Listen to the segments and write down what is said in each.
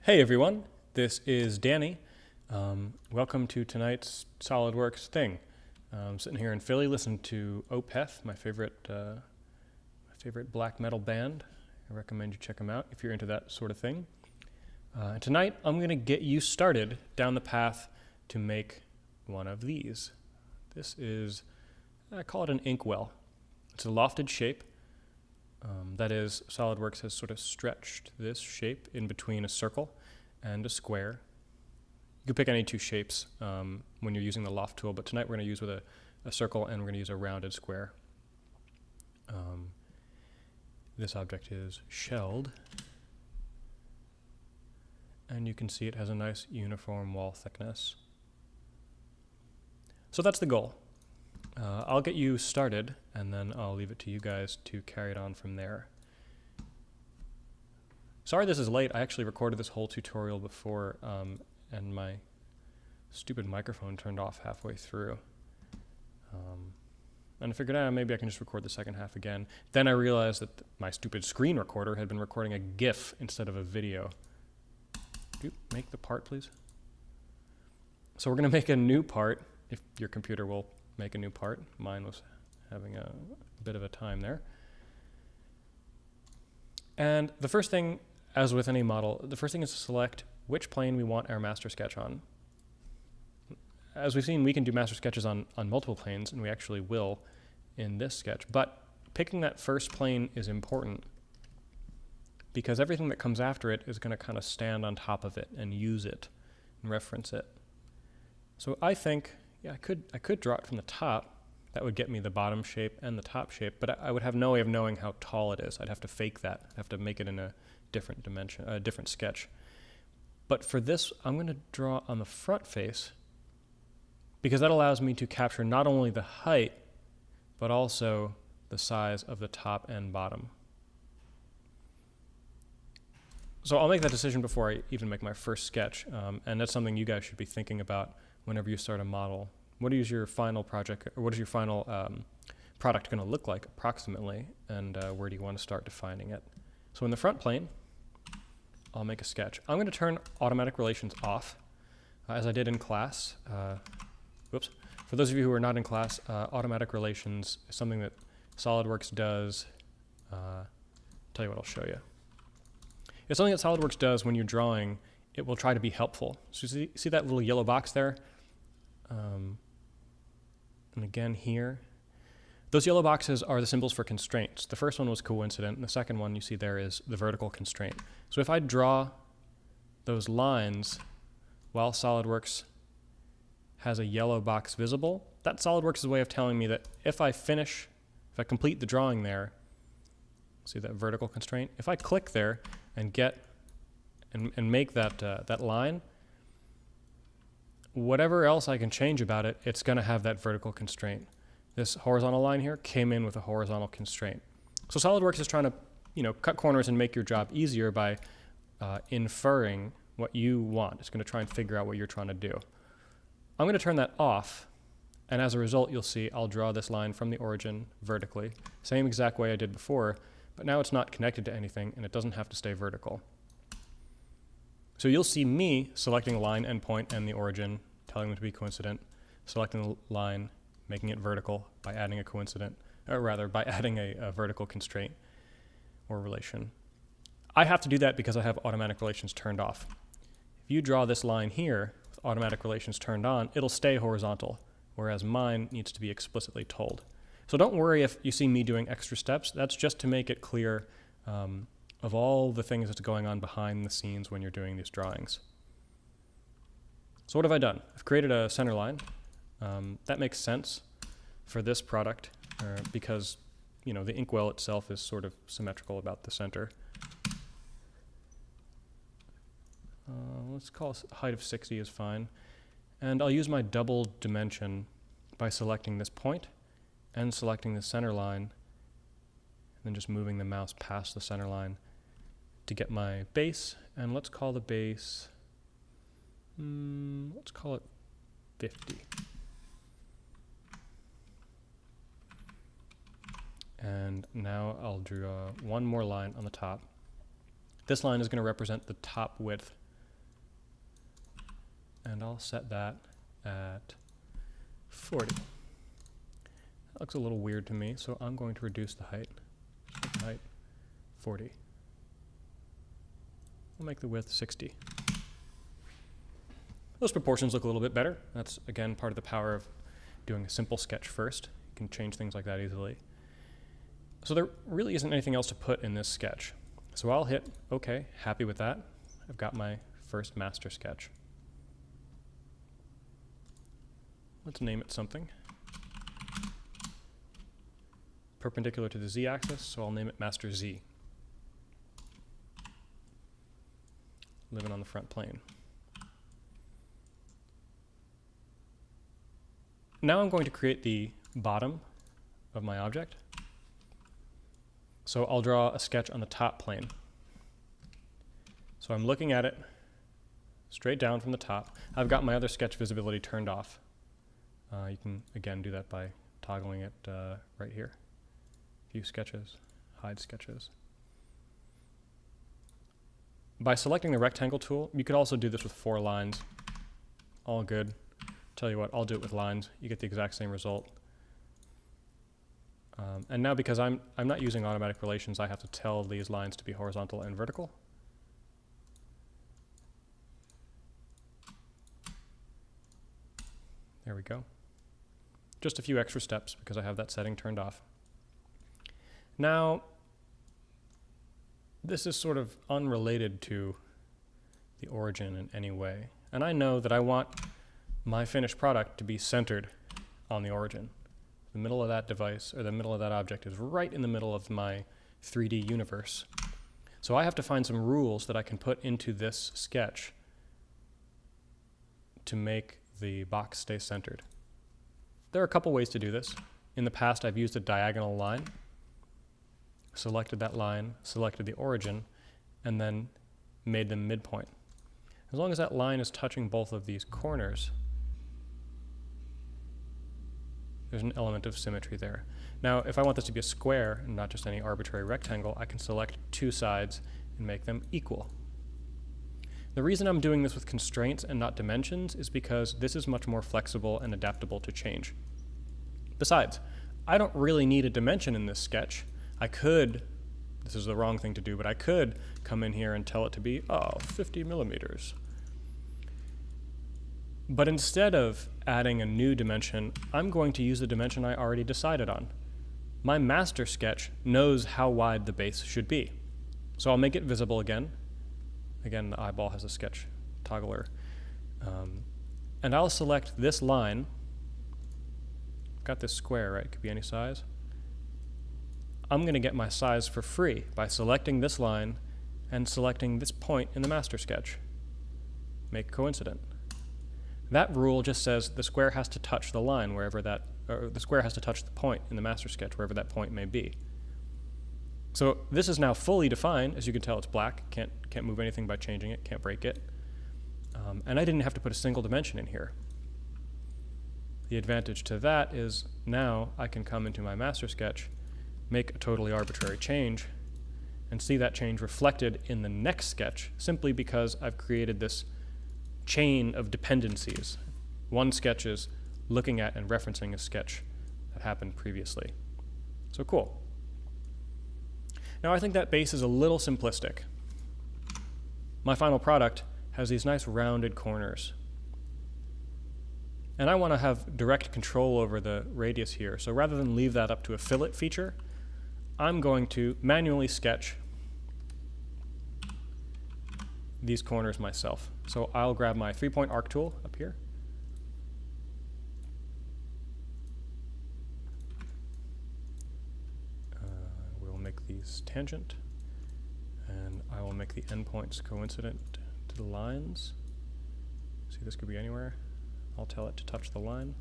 Hey everyone, this is Danny. Welcome to tonight's SolidWorks thing. I'm sitting here in Philly listening to Opeth, my favorite black metal band. I recommend you check them out if you're into that sort of thing. And tonight I'm going to get you started down the path to make one of these. This is, I call it an ink well. It's a lofted shape. That is, SolidWorks has sort of stretched this shape in between a circle and a square. You can pick any two shapes when you're using the loft tool, but tonight we're going to use with a circle and we're going to use a rounded square. This object is shelled, and you can see it has a nice uniform wall thickness. So that's the goal. I'll get you started, and then I'll leave it to you guys to carry it on from there. Sorry this is late. I actually recorded this whole tutorial before, and my stupid microphone turned off halfway through. And I figured, maybe I can just record the second half again. Then I realized that my stupid screen recorder had been recording a GIF instead of a video. Dude, make the part, please. So we're going to make a new part, if your computer will make a new part. Mine was having a bit of a time there. And the first thing, as with any model, the first thing is to select which plane we want our master sketch on. As we've seen, we can do master sketches on multiple planes, and we actually will in this sketch. But picking that first plane is important because everything that comes after it is going to kind of stand on top of it and use it and reference it. So I think, yeah, I could draw it from the top. That would get me the bottom shape and the top shape, but I would have no way of knowing how tall it is. I'd have to fake that. I'd have to make it in a different dimension, a different sketch. But for this, I'm going to draw on the front face because that allows me to capture not only the height, but also the size of the top and bottom. So I'll make that decision before I even make my first sketch, and that's something you guys should be thinking about whenever you start a model. What is your final project, or what is your final product going to look like approximately, and where do you want to start defining it? So in the front plane, I'll make a sketch. I'm going to turn automatic relations off, as I did in class. Whoops. For those of you who are not in class, automatic relations is something that SolidWorks does. Tell you what, I'll show you. It's something that SolidWorks does when you're drawing. It will try to be helpful. So see that little yellow box there? And again here. Those yellow boxes are the symbols for constraints. The first one was coincident, and the second one you see there is the vertical constraint. So if I draw those lines while SolidWorks has a yellow box visible, that's SolidWorks' way of telling me that if I complete the drawing there, see that vertical constraint? If I click there and and make that line, whatever else I can change about it, it's going to have that vertical constraint. This horizontal line here came in with a horizontal constraint. So SolidWorks is trying to, cut corners and make your job easier by inferring what you want. It's going to try and figure out what you're trying to do. I'm going to turn that off, and as a result, you'll see I'll draw this line from the origin vertically, same exact way I did before, but now it's not connected to anything, and it doesn't have to stay vertical. So you'll see me selecting line, endpoint, and the origin, telling them to be coincident, selecting the line, making it vertical by adding a coincident, or rather by adding a vertical constraint or relation. I have to do that because I have automatic relations turned off. If you draw this line here with automatic relations turned on, it'll stay horizontal, whereas mine needs to be explicitly told. So don't worry if you see me doing extra steps. That's just to make it clear of all the things that's going on behind the scenes when you're doing these drawings. So what have I done? I've created a center line. That makes sense for this product because the ink well itself is sort of symmetrical about the center. Let's call a height of 60 is fine. And I'll use my double dimension by selecting this point and selecting the center line, and then just moving the mouse past the center line to get my base. And let's call the base, let's call it 50. And now I'll draw one more line on the top. This line is going to represent the top width and I'll set that at 40. That looks a little weird to me, so I'm going to reduce the height. Make the height 40. We'll make the width 60. Those proportions look a little bit better. That's, again, part of the power of doing a simple sketch first. You can change things like that easily. So there really isn't anything else to put in this sketch. So I'll hit OK, happy with that. I've got my first master sketch. Let's name it something. Perpendicular to the z-axis, so I'll name it Master Z. Living on the front plane. Now I'm going to create the bottom of my object. So I'll draw a sketch on the top plane. So I'm looking at it straight down from the top. I've got my other sketch visibility turned off. You can, again, do that by toggling it right here. View sketches, hide sketches. By selecting the rectangle tool, you could also do this with 4 lines. All good. Tell you what, I'll do it with lines. You get the exact same result. And now because I'm not using automatic relations, I have to tell these lines to be horizontal and vertical. There we go. Just a few extra steps because I have that setting turned off. Now, this is sort of unrelated to the origin in any way. And I know that I want my finished product to be centered on the origin. The middle of that device, or the middle of that object, is right in the middle of my 3D universe. So I have to find some rules that I can put into this sketch to make the box stay centered. There are a couple ways to do this. In the past, I've used a diagonal line, selected that line, selected the origin, and then made them midpoint. As long as that line is touching both of these corners, there's an element of symmetry there. Now, if I want this to be a square and not just any arbitrary rectangle, I can select 2 sides and make them equal. The reason I'm doing this with constraints and not dimensions is because this is much more flexible and adaptable to change. Besides, I don't really need a dimension in this sketch. I could, this is the wrong thing to do, but I could come in here and tell it to be, 50 millimeters. But instead of adding a new dimension, I'm going to use the dimension I already decided on. My master sketch knows how wide the base should be. So I'll make it visible again. Again, the eyeball has a sketch toggler. And I'll select this line. I've got this square, right? It could be any size. I'm going to get my size for free by selecting this line and selecting this point in the master sketch. Make coincident. That rule just says the square has to touch the line wherever that, or the square has to touch the point in the master sketch wherever that point may be. So this is now fully defined. As you can tell, it's black. Can't move anything by changing it. Can't break it. And I didn't have to put a single dimension in here. The advantage to that is now I can come into my master sketch, make a totally arbitrary change, and see that change reflected in the next sketch simply because I've created this chain of dependencies. One sketch is looking at and referencing a sketch that happened previously. So cool. Now I think that base is a little simplistic. My final product has these nice rounded corners. And I want to have direct control over the radius here. So rather than leave that up to a fillet feature, I'm going to manually sketch these corners myself. So I'll grab my 3-point arc tool up here. We'll make these tangent, and I will make the endpoints coincident to the lines. See, this could be anywhere. I'll tell it to touch the line.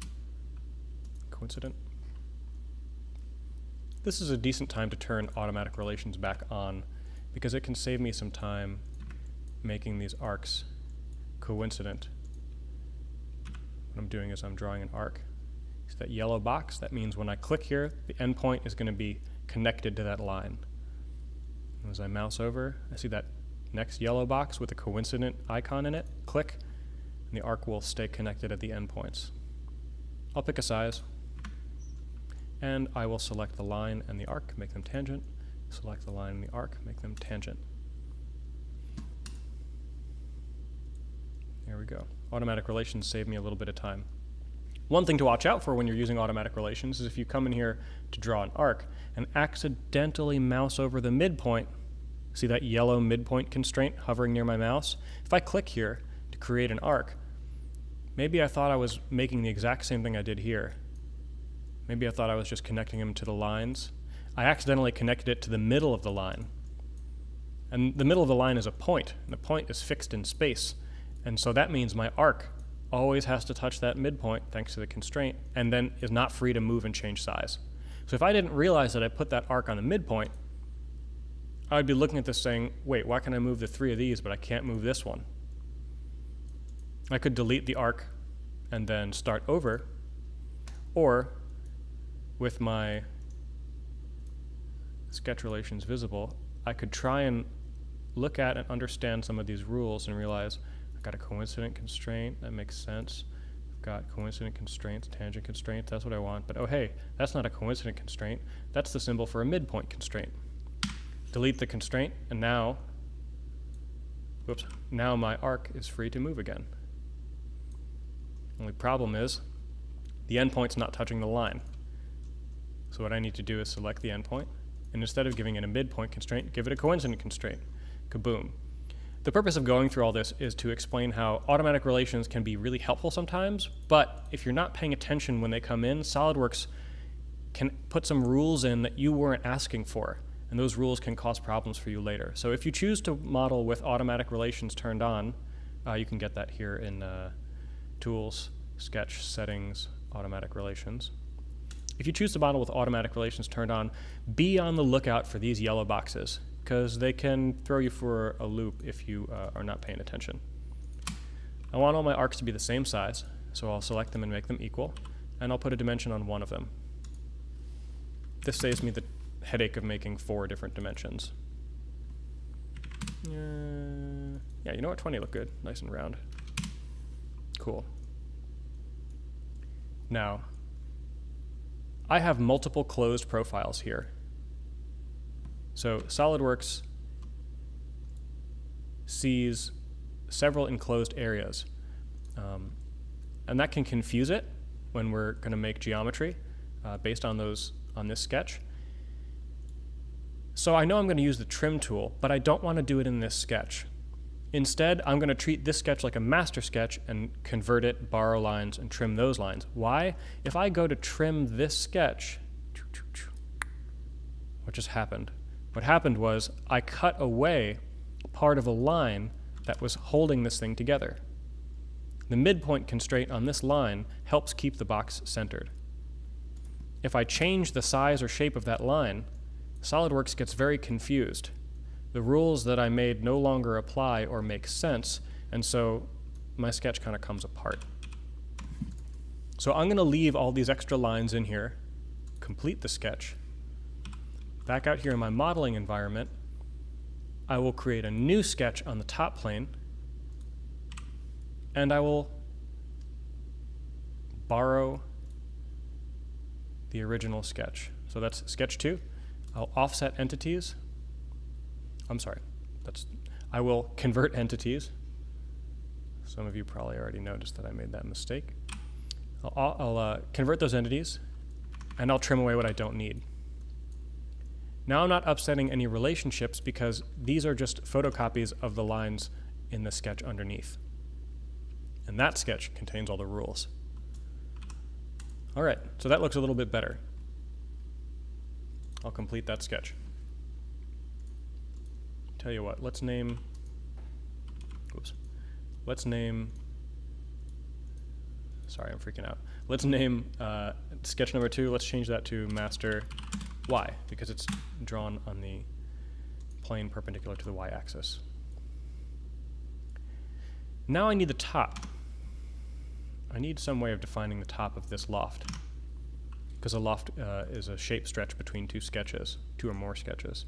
Coincident. This is a decent time to turn automatic relations back on because it can save me some time making these arcs coincident. What I'm doing is I'm drawing an arc. See that yellow box? That means when I click here, the endpoint is going to be connected to that line. And as I mouse over, I see that next yellow box with a coincident icon in it. Click. and the arc will stay connected at the endpoints. I'll pick a size, and I will select the line and the arc, make them tangent, select the line and the arc, make them tangent. There we go. Automatic relations save me a little bit of time. One thing to watch out for when you're using automatic relations is if you come in here to draw an arc and accidentally mouse over the midpoint, see that yellow midpoint constraint hovering near my mouse? If I click here to create an arc, maybe I thought I was making the exact same thing I did here. Maybe I thought I was just connecting them to the lines. I accidentally connected it to the middle of the line. And the middle of the line is a point, and the point is fixed in space. And so that means my arc always has to touch that midpoint thanks to the constraint, and then is not free to move and change size. So if I didn't realize that I put that arc on the midpoint, I would be looking at this saying, wait, why can I move the 3 of these, but I can't move this one? I could delete the arc and then start over, or with my sketch relations visible, I could try and look at and understand some of these rules and realize I've got a coincident constraint, that makes sense. I've got coincident constraints, tangent constraints, that's what I want, but oh hey, that's not a coincident constraint, that's the symbol for a midpoint constraint. Delete the constraint, and now, whoops, now my arc is free to move again. Only problem is, the endpoint's not touching the line. So what I need to do is select the endpoint, and instead of giving it a midpoint constraint, give it a coincident constraint. Kaboom. The purpose of going through all this is to explain how automatic relations can be really helpful sometimes, but if you're not paying attention when they come in, SolidWorks can put some rules in that you weren't asking for, and those rules can cause problems for you later. So if you choose to model with automatic relations turned on, you can get that here in Tools, Sketch, Settings, Automatic Relations. If you choose to model with automatic relations turned on, be on the lookout for these yellow boxes, because they can throw you for a loop if you are not paying attention. I want all my arcs to be the same size, so I'll select them and make them equal, and I'll put a dimension on one of them. This saves me the headache of making 4 different dimensions. Yeah, you know what, 20 look good, nice and round. Cool. Now, I have multiple closed profiles here. So SolidWorks sees several enclosed areas. And that can confuse it when we're going to make geometry based on this sketch. So I know I'm going to use the trim tool, but I don't want to do it in this sketch. Instead, I'm going to treat this sketch like a master sketch and convert it, borrow lines, and trim those lines. Why? If I go to trim this sketch, what just happened? What happened was I cut away part of a line that was holding this thing together. The midpoint constraint on this line helps keep the box centered. If I change the size or shape of that line, SolidWorks gets very confused. The rules that I made no longer apply or make sense, and so my sketch kind of comes apart. So I'm going to leave all these extra lines in here, complete the sketch. Back out here in my modeling environment, I will create a new sketch on the top plane, and I will borrow the original sketch. So that's sketch 2. I'll offset entities. I'm sorry, I will convert entities. Some of you probably already noticed that I made that mistake. I'll convert those entities, and I'll trim away what I don't need. Now I'm not upsetting any relationships because these are just photocopies of the lines in the sketch underneath. And that sketch contains all the rules. All right, so that looks a little bit better. I'll complete that sketch. Tell you what, let's name, sorry, I'm freaking out. Let's name sketch number 2, let's change that to master Y, because it's drawn on the plane perpendicular to the y-axis. Now I need the top. I need some way of defining the top of this loft, because a loft is a shape stretch between 2 sketches, 2 or more sketches.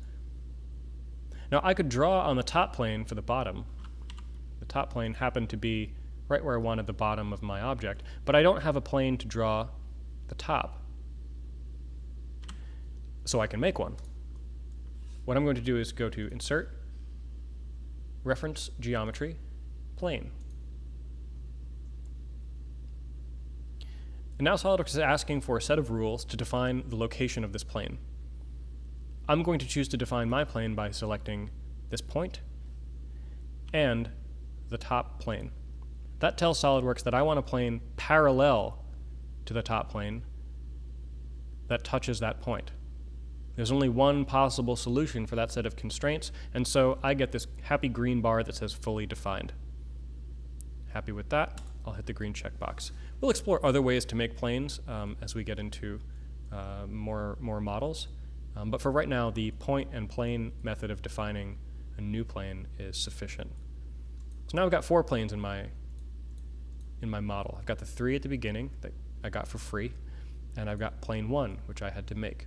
Now I could draw on the top plane for the bottom. The top plane happened to be right where I wanted the bottom of my object, but I don't have a plane to draw the top. So I can make one. What I'm going to do is go to Insert, Reference Geometry, Plane. And now SolidWorks is asking for a set of rules to define the location of this plane. I'm going to choose to define my plane by selecting this point and the top plane. That tells SolidWorks that I want a plane parallel to the top plane that touches that point. There's only one possible solution for that set of constraints, and so I get this happy green bar that says fully defined. Happy with that, I'll hit the green checkbox. We'll explore other ways to make planes as we get into more models, but for right now, the point and plane method of defining a new plane is sufficient. So now I've got 4 planes in my model. I've got the 3 at the beginning that I got for free, and I've got plane 1, which I had to make.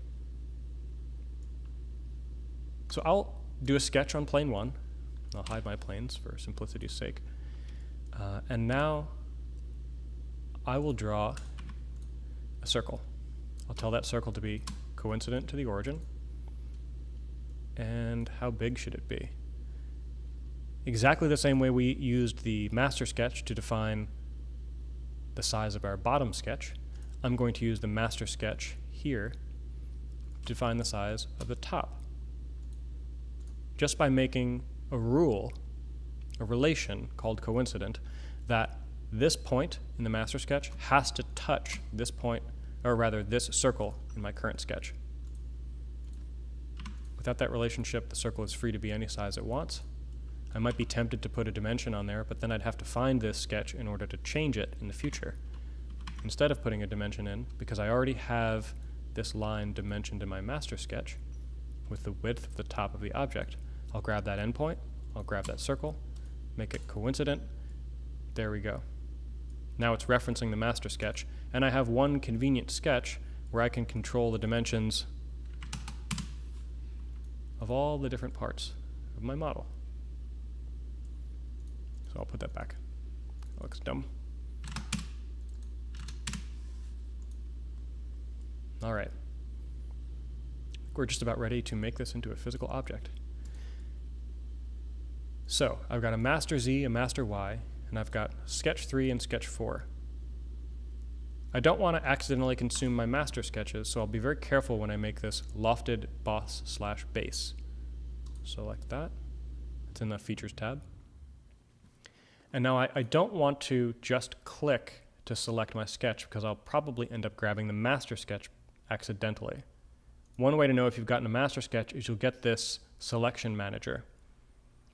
So I'll do a sketch on plane 1. I'll hide my planes for simplicity's sake. And now I will draw a circle. I'll tell that circle to be coincident to the origin. And how big should it be? Exactly the same way we used the master sketch to define the size of our bottom sketch, I'm going to use the master sketch here to define the size of the top. Just by making a rule, a relation called coincident, that this point in the master sketch has to touch this point, or rather this circle in my current sketch. Without that relationship, the circle is free to be any size it wants. I might be tempted to put a dimension on there, but then I'd have to find this sketch in order to change it in the future. Instead of putting a dimension in, because I already have this line dimensioned in my master sketch with the width of the top of the object, I'll grab that endpoint, I'll grab that circle, make it coincident. There we go. Now it's referencing the master sketch, and I have one convenient sketch where I can control the dimensions of all the different parts of my model. So I'll put that back. That looks dumb. All right. We're just about ready to make this into a physical object. So I've got a master Z, a master Y, and I've got sketch 3 and sketch 4. I don't want to accidentally consume my master sketches, so I'll be very careful when I make this lofted boss/base. Select that. It's in the Features tab. And now I don't want to just click to select my sketch, because I'll probably end up grabbing the master sketch accidentally. One way to know if you've gotten a master sketch is you'll get this selection manager.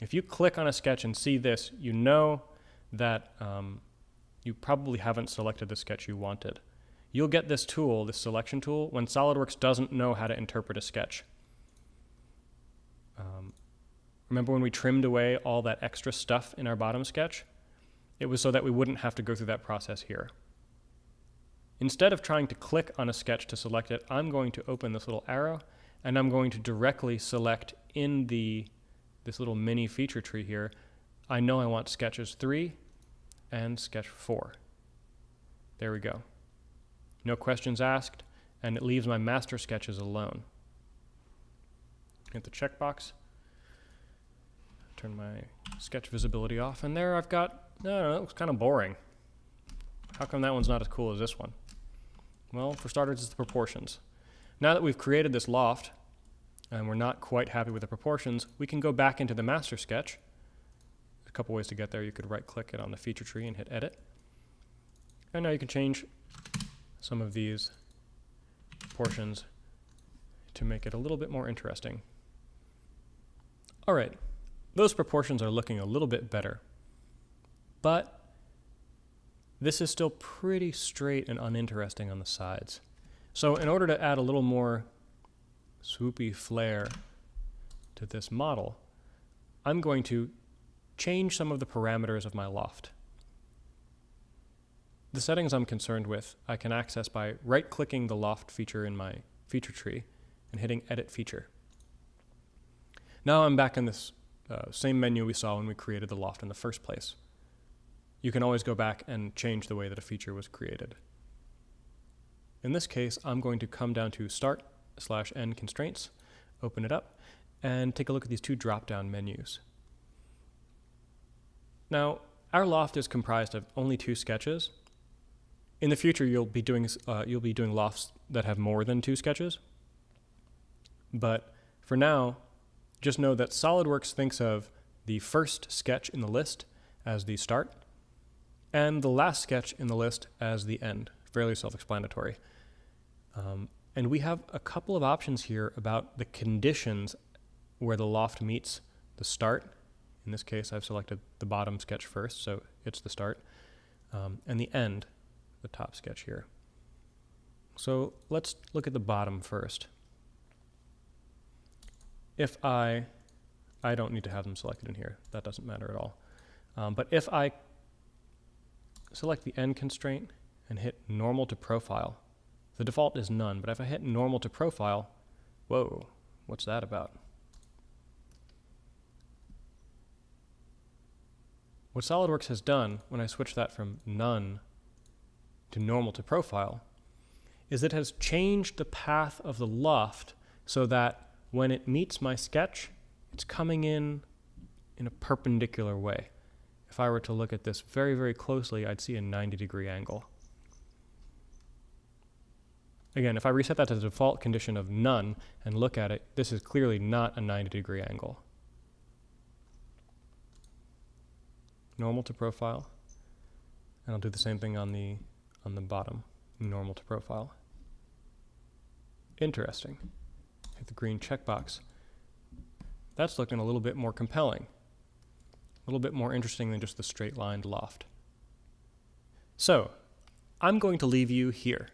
If you click on a sketch and see this, you know that you probably haven't selected the sketch you wanted. You'll get this tool, this selection tool, when SolidWorks doesn't know how to interpret a sketch. Remember when we trimmed away all that extra stuff in our bottom sketch? It was so that we wouldn't have to go through that process here. Instead of trying to click on a sketch to select it, I'm going to open this little arrow, and I'm going to directly select in this little mini feature tree here. I know I want sketches 3 and sketch 4. There we go. No questions asked, and it leaves my master sketches alone. Hit the checkbox. Turn my sketch visibility off, and there I've got, no, it looks kind of boring. How come that one's not as cool as this one? Well, for starters, it's the proportions. Now that we've created this loft, and we're not quite happy with the proportions, we can go back into the master sketch. There's a couple ways to get there. You could right-click it on the feature tree and hit Edit. And now you can change some of these proportions to make it a little bit more interesting. All right, those proportions are looking a little bit better, but this is still pretty straight and uninteresting on the sides. So in order to add a little more swoopy flair to this model, I'm going to change some of the parameters of my loft. The settings I'm concerned with, I can access by right-clicking the loft feature in my feature tree and hitting Edit Feature. Now I'm back in this same menu we saw when we created the loft in the first place. you can always go back and change the way that a feature was created. In this case, I'm going to come down to Start/End Constraints, open it up, and take a look at these two drop-down menus. Now, our loft is comprised of only 2 sketches. In the future, you'll be doing lofts that have more than 2 sketches. But for now, just know that SolidWorks thinks of the first sketch in the list as the start, and the last sketch in the list as the end. Fairly self-explanatory. And we have a couple of options here about the conditions where the loft meets the start. In this case, I've selected the bottom sketch first, so it's the start, and the end, the top sketch here. So let's look at the bottom first. If I don't need to have them selected in here, that doesn't matter at all. But if I select the end constraint and hit normal to profile, the default is none, but if I hit normal to profile, whoa, what's that about? What SolidWorks has done when I switch that from none to normal to profile is it has changed the path of the loft so that when it meets my sketch, it's coming in a perpendicular way. If I were to look at this very, very closely, I'd see a 90-degree angle. Again, if I reset that to the default condition of none and look at it, this is clearly not a 90-degree angle. Normal to profile, and I'll do the same thing on the bottom, normal to profile. Interesting. Hit the green checkbox. That's looking a little bit more compelling, a little bit more interesting than just the straight-lined loft. So, I'm going to leave you here.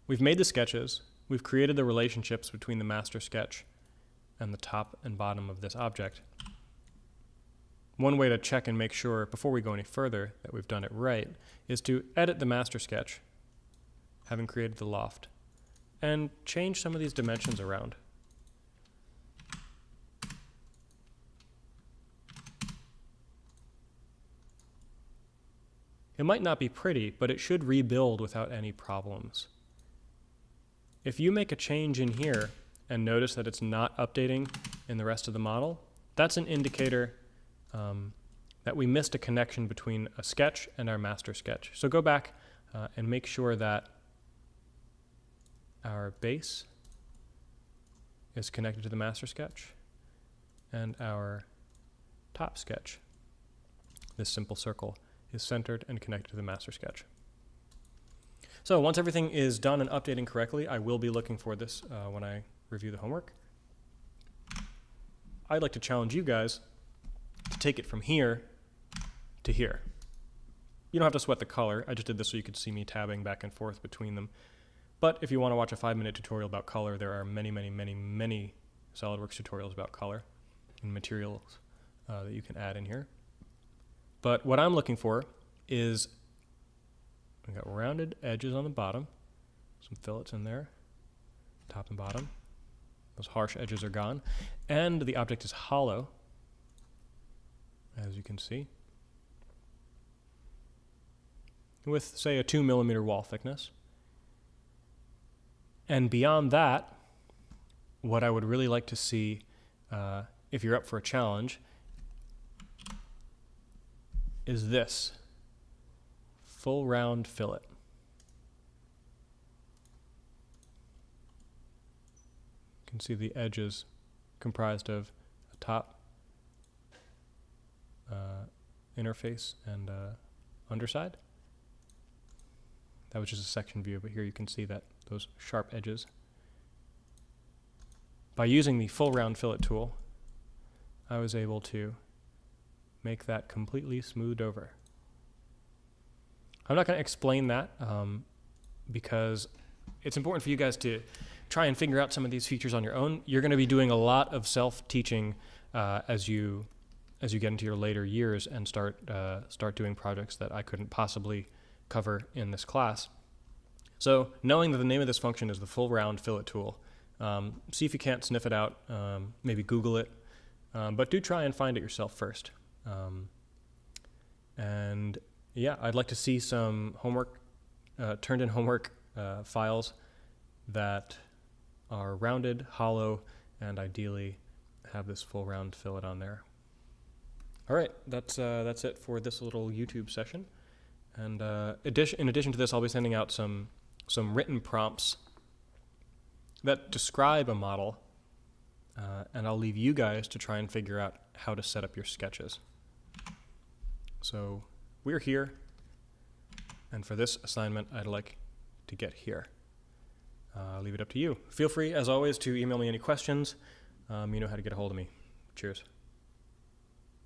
We've made the sketches, we've created the relationships between the master sketch and the top and bottom of this object. One way to check and make sure, before we go any further, that we've done it right, is to edit the master sketch, having created the loft, and change some of these dimensions around. It might not be pretty, but it should rebuild without any problems. If you make a change in here and notice that it's not updating in the rest of the model, that's an indicator that we missed a connection between a sketch and our master sketch. So go back and make sure that our base is connected to the master sketch and our top sketch, this simple circle, is centered and connected to the master sketch. So once everything is done and updating correctly, I will be looking for this when I review the homework. I'd like to challenge you guys to take it from here to here. You don't have to sweat the color. I just did this so you could see me tabbing back and forth between them. But if you want to watch a 5-minute tutorial about color, there are many, many, many, many SolidWorks tutorials about color and materials that you can add in here. But what I'm looking for is, we got rounded edges on the bottom, some fillets in there, top and bottom. Those harsh edges are gone. And the object is hollow, as you can see, with, say, a 2 millimeter wall thickness. And beyond that, what I would really like to see, if you're up for a challenge, is this full round fillet. You can see the edges comprised of a top interface and underside. That was just a section view, but here you can see that those sharp edges. By using the full round fillet tool, I was able to make that completely smoothed over. I'm not going to explain that because it's important for you guys to try and figure out some of these features on your own. You're going to be doing a lot of self-teaching as you get into your later years and start doing projects that I couldn't possibly cover in this class. So knowing that the name of this function is the full round fillet tool, see if you can't sniff it out, maybe Google it, but do try and find it yourself first. And yeah, I'd like to see some homework, turned in homework files that are rounded, hollow, and ideally have this full round fillet on there. All right, that's it for this little YouTube session. And in addition to this, I'll be sending out some written prompts that describe a model, and I'll leave you guys to try and figure out how to set up your sketches. So we're here, and for this assignment, I'd like to get here. I'll leave it up to you. Feel free, as always, to email me any questions. You know how to get a hold of me. Cheers.